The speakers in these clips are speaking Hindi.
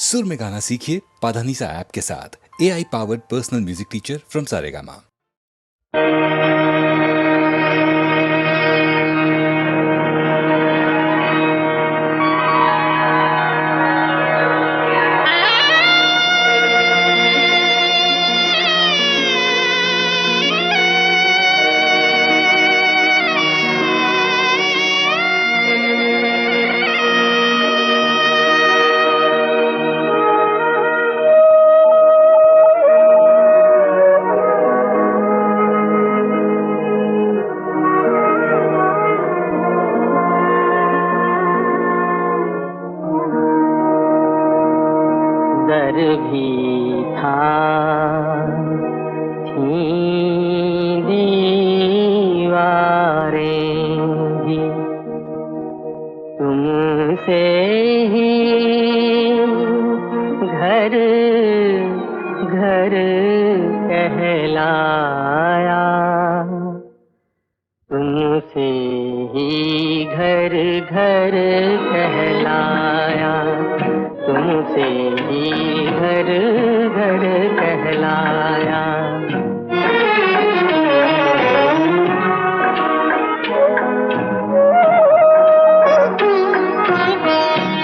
सुर में गाना सीखिए पाधानीसा ऐप के साथ। AI powered personal music teacher from Saregama. डर भी था, थी दीवारें भी तुमसे ही घर घर कहलाया, तुमसे ही घर घर कहलाया, तुमसे ही घर घर कहलाया।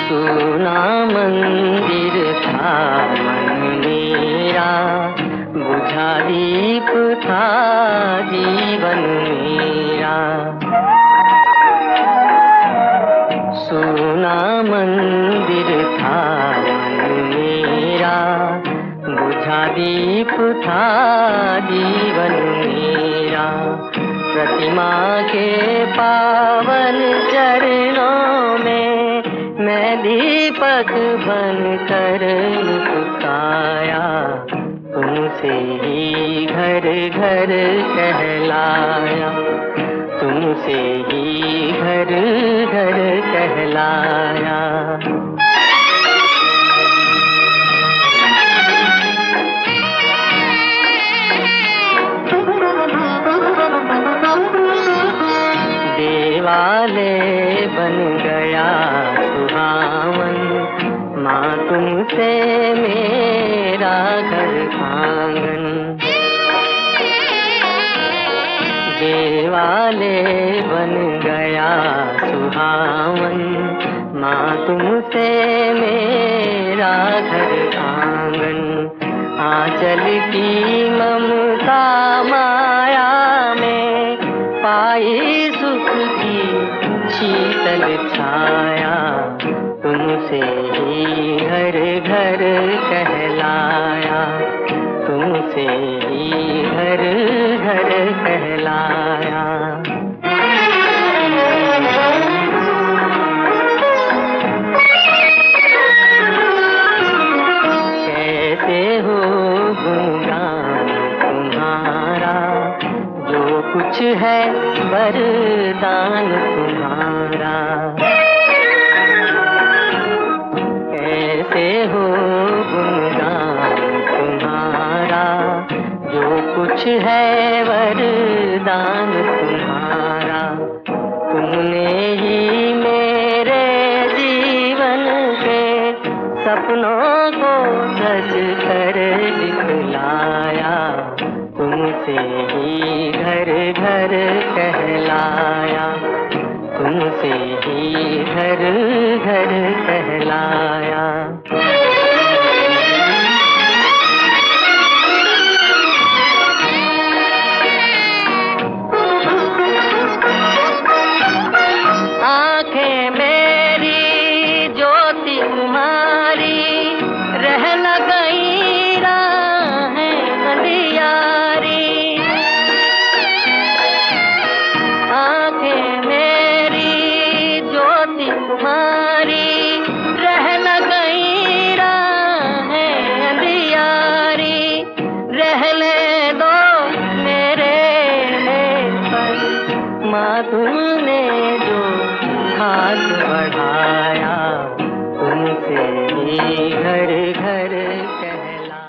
सुना मंदिर था मन मेरा, बुझा दीप था जीवन मेरा। सुना मंदिर था मन मेरा, बुझा दीप था जीवन मेरा। प्रतिमा के पावन चरणों में मैं दीपक बन कर लुटाया, तुमसे ही घर घर कहलाया, तुमसे ही घर घर कहलाया। देवालय बन गया सुहावन, माँ तुमसे मेरा घर आंगन। देवालय बन गया सुहावन, माँ तुमसे मेरा घर आंगन। आंचल की ममता माया में पाई सुख की शीतल छाया, तुमसे ही घर घर कहलाया, तुमसे ही घर घर कहलाया। कैसे हो गुणगान तुम्हारा, जो कुछ है वरदान तुम्हारा। कैसे हो गुणगान तुम्हारा, जो कुछ है वरदान तुम्हारा। तुमने ही मेरे जीवन के सपनों को सच कर दिखलाया, तुमसे ही घर घर कहलाया, तुमसे ही घर घर कहलाया। आंखें मेरी ज्योति तुम्हारी, रह न गई राहें अंधियारी। आंखें मेरी ज्योति तुम्हारी, रह न गई राहें अंधियारी। रहने दो मेरे पर माँ तुमने जो हाथ बढ़ाया, तुमसे ही घर घर कहलाया।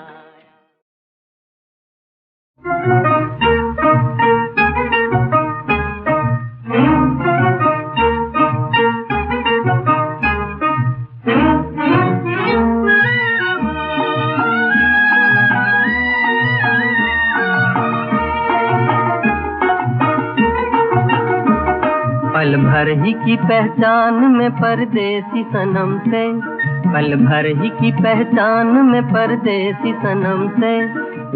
भर ही की पहचान में परदेसी सनम से, पल भर ही की पहचान में परदेसी सनम से,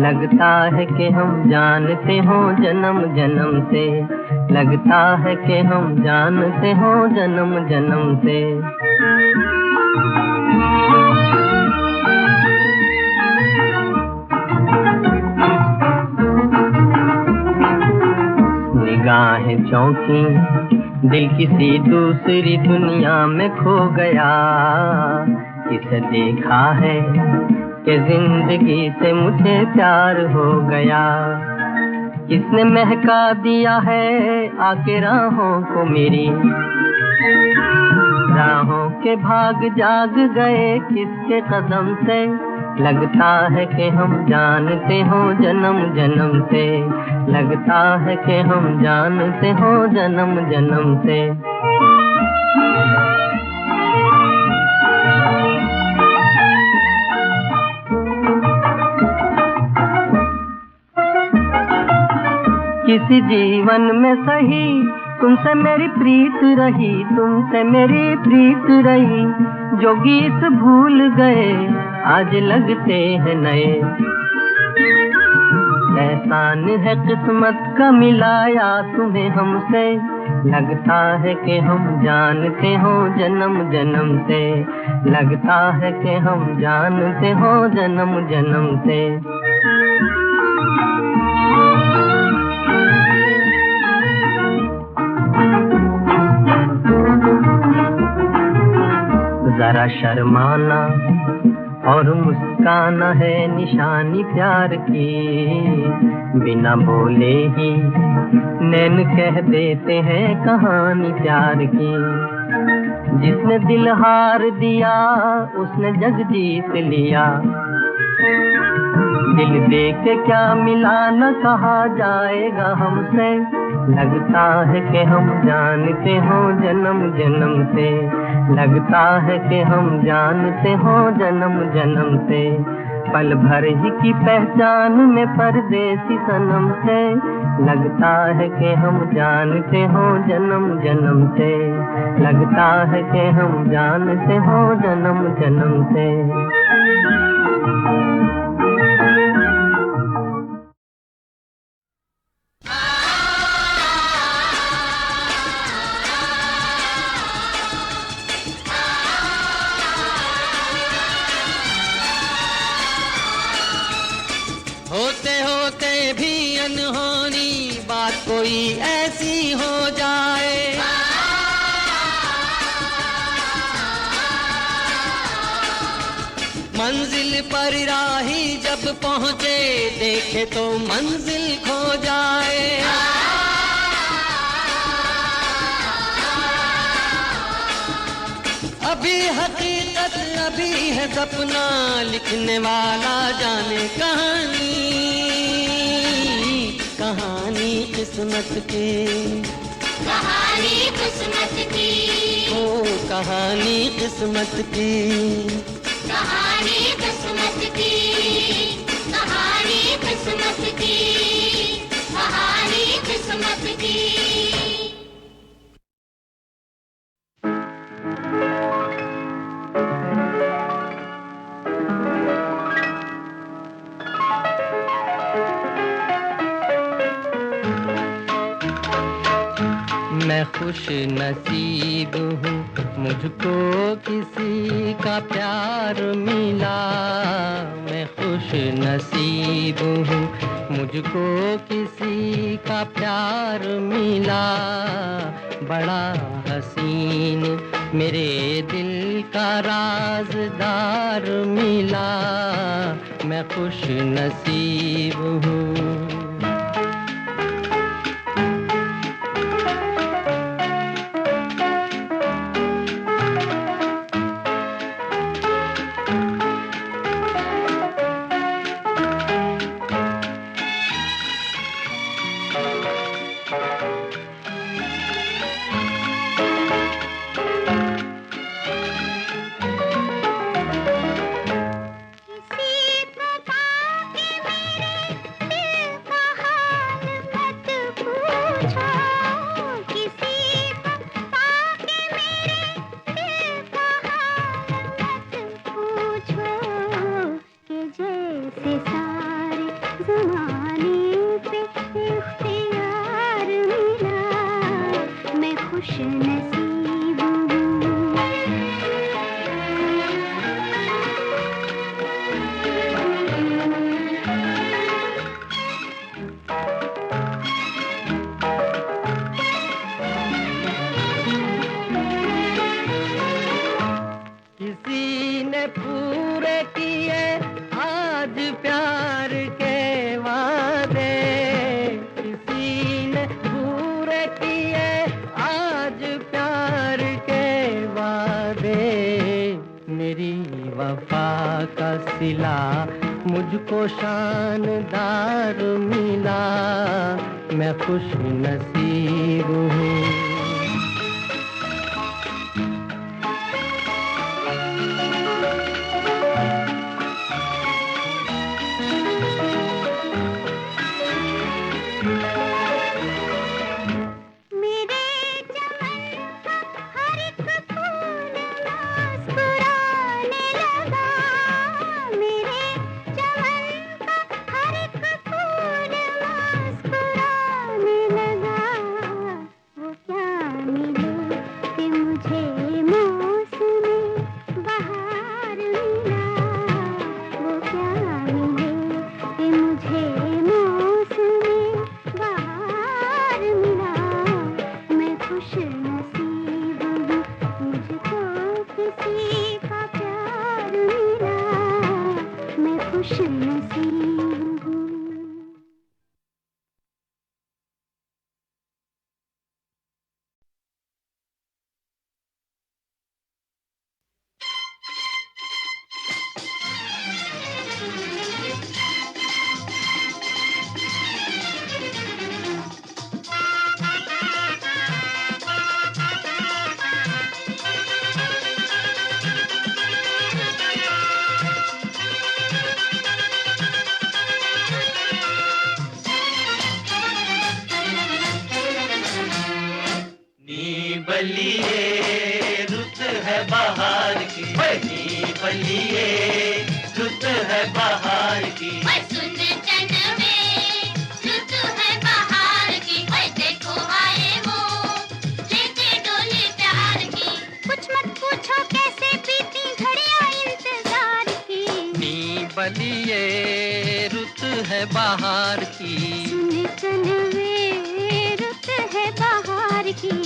लगता है कि हम जानते हो जन्म जन्म से, लगता है कि हम जानते हो जन्म जन्म से। निगाहें चौंकी, दिल किसी दूसरी दुनिया में खो गया, किसे देखा है कि जिंदगी से मुझे प्यार हो गया, किसने महका दिया है आके राहों को मेरी, राहों के भाग जाग गए किसके कदम से, लगता है कि हम जानते हो जन्म जन्म से, लगता है कि हम जानते हो जन्म जन्म से। किसी जीवन में सही तुमसे मेरी प्रीत रही, तुमसे मेरी प्रीत रही, जो गीत भूल गए आज लगते हैं नए, एहसान है किस्मत का मिलाया तुम्हें हमसे, लगता है कि हम जानते हो जन्म जन्म से, लगता है कि हम जानते हो जन्म जन्म से। जरा शर्माना और मुस्काना है निशानी प्यार की, बिना बोले ही नैन कह देते हैं कहानी प्यार की, जिसने दिल हार दिया उसने जग जीत लिया, दिल दे के क्या मिला न कहा जाएगा हमसे, लगता है कि हम जानते हो जन्म जन्म से, लगता है कि हम जानते हो जन्म जन्म से, पल भर ही की पहचान में परदेसी सनम से, लगता है कि हम जानते हो जन्म जन्म से, लगता है कि हम जानते हो जन्म जन्म से। होते होते भी अनहोनी बात कोई ऐसी हो जाए, मंजिल पर राही जब पहुँचे देखे तो मंजिल खो जाए, अभी हकीकत अभी है सपना, लिखने वाला जाने कहानी, कहानी किस्मत की, कहानी किस्मत की, ओ कहानी किस्मत की, कहानी किस्मत की, कहानी किस्मत की, कहानी किस्मत की। मैं खुश नसीब हूँ मुझको किसी का प्यार मिला, मैं खुश नसीब हूँ मुझको किसी का प्यार मिला, बड़ा हसीन मेरे दिल का राज़दार मिला, मैं खुश नसीब हूँ। किसी को पाके मेरे दिल का पूरे किए आज प्यार के वादे, किसी ने पूरे किए आज प्यार के वादे। मेरी वफा का सिला मुझको शानदार मिला, मैं खुश नसीब हूँ। बलिए रुत है बहार की, नी बलिए रुत है बहार की। सुन चंदवे रुत है बहार की, देखो आए वो लेके डोली प्यार की। कुछ मत पूछो कैसे बीती घड़ियां इंतजार की। नी बलिए रुत है बहार की, सुन चंदवे रुत है बहार की।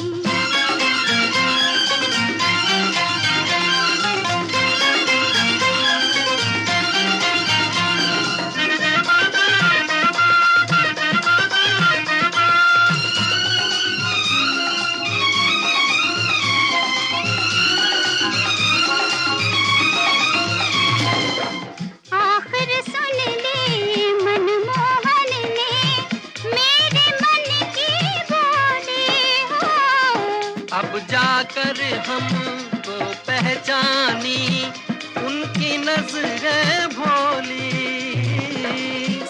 जाकर हमको पहचानी उनकी नजरें भोली।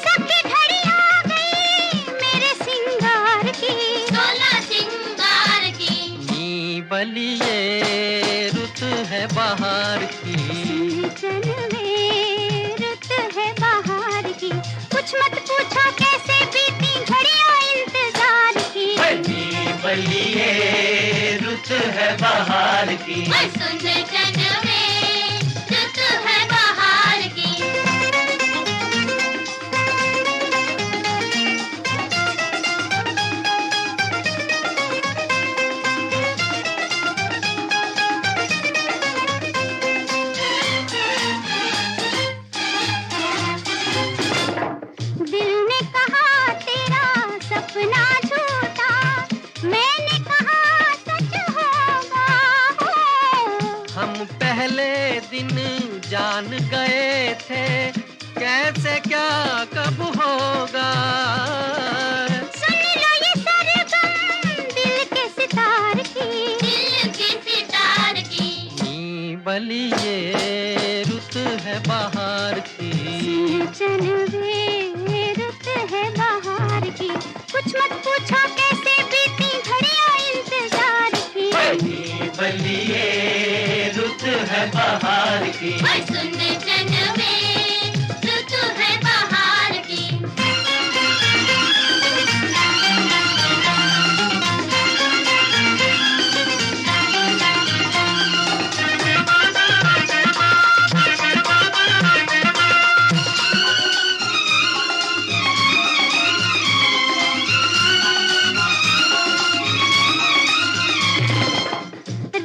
सबकी घड़ी आ गई मेरे सिंगार की, 16 सिंगार की। नी बलिए रुत है बहार की, चलवे रुत है बहार की। कुछ मत पूछो कैसे बीती घड़ियां इंतजार की। नी बलिए रुत है बहार की, सुन चंदवे रुत है बहार की। दिल ने कहा तेरा सपना झूठा, मैंने कहा सच होगा। हम पहले दिन जान गए थे कैसे क्या कब होगा। सुन लो ये सरगम दिल के सितार की, दिल के सितार की। नी बलिए रुत है बहार की, चलवे रुत है बहार की। कुछ मत पूछो कैसे बीती घड़ियां इंतजार की। नी बलिए रुत है बहार की, सुन चंदवे रुत है बहार की।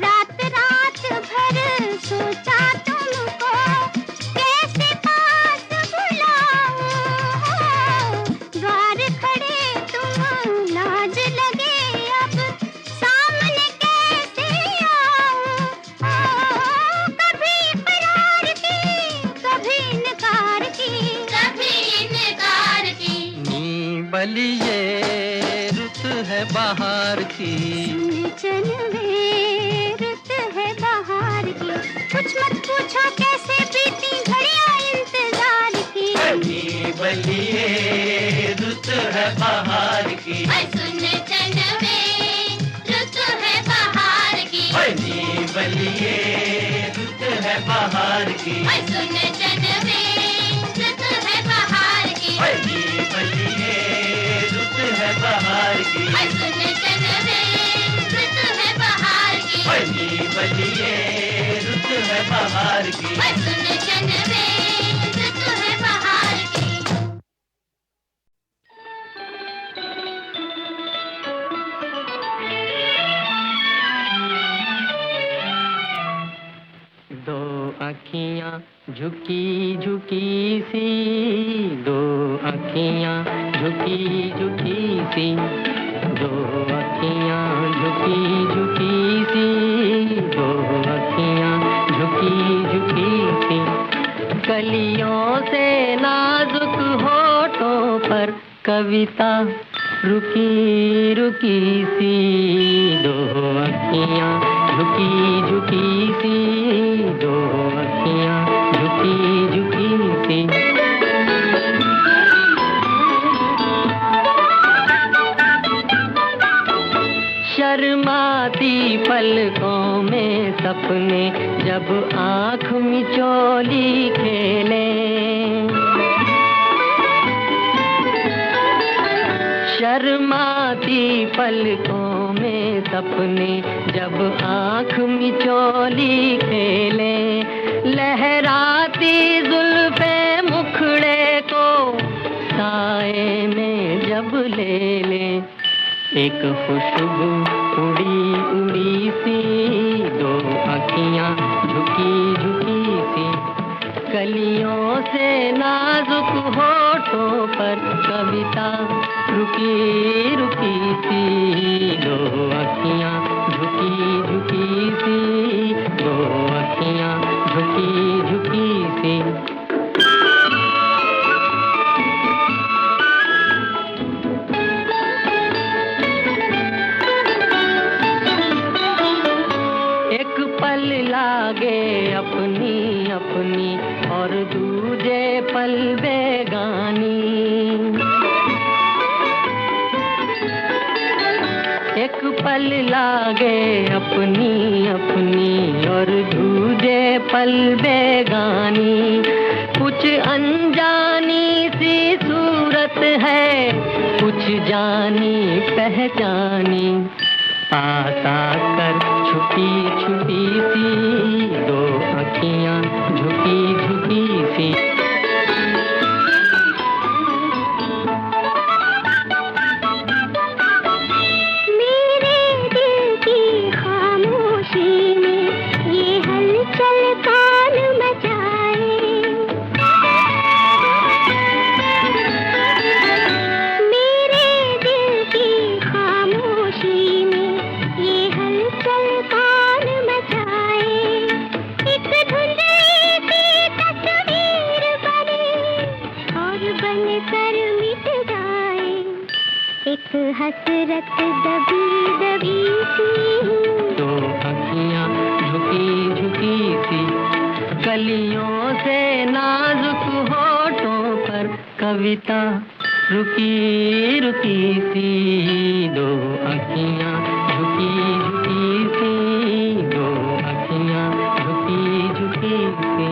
रात रात भर सोचा तुमको, पली ये रुत है बाहर की। चलवे रुत है बाहर की, कुछ मत पूछो कैसे बीती घड़ियां इंतजार की। बली बली ये रुत है बाहर की। सुन चलवे रुत है बाहर की। बली बली ये रुत है बाहर की। सुन चलवे रुत है बाहर की। बली बली ये रुत है बाहर की। सुन चलवे रुत है बाहर की। बली बली ये रुत है बाहर की। सुन चलवे रुत है बाहर की। दो आँखियाँ झुकी झुकी सी, दो आँखियाँ झुकी झुकी सी, दो आँखियाँ झुकी झुकी सी, दो आँखियाँ झुकी झुकी सी। कलियों से नाजुक होठों पर कविता रुकी रुकी सी, दो आँखियाँ झुकी झुकी सी, दो आँखियाँ झुकी झुकी सी। शर्माती पलकों में सपने जब आँख मिचोली खेले, शर्माती पलकों में सपने जब आँख मिचोली खेले, लहराती जुल्फे मुखड़े को साए में जब ले ले, एक खुशबू उड़ी उड़ी सी, दो आँखियाँ झुकी झुकी सी। कलियों से नाजुक होठों पर कविता रुकी रुकी सी, दो आँखियाँ झुकी झुकी सी, दो आँखियाँ झुकी झुकी सी। एक पल लागे अपनी अपनी और दूजे पल बेगानी, एक पल लागे अपनी अपनी और दूजे पल बेगानी। कुछ अनजानी सी सूरत है, कुछ जानी पहचानी, पास आकर छुपी छुपी सी, दो आँखियाँ झुकी झुकी सी। मेरे दिल की खामोशी में ये हलचल कान मचाए, मेरे दिल की खामोशी में ये हलचल कान मचाए। एक धुंधली सी तस्वीर बने और बनकर मिट जाए, एक हसरत दबी दबी सी, दो आँखियाँ झुकी झुकी सी। कलियों से नाजुक होठों पर कविता रुकी रुकी सी, दो आँखियाँ झुकी झुकी सी, दो आँखियाँ झुकी झुकी सी।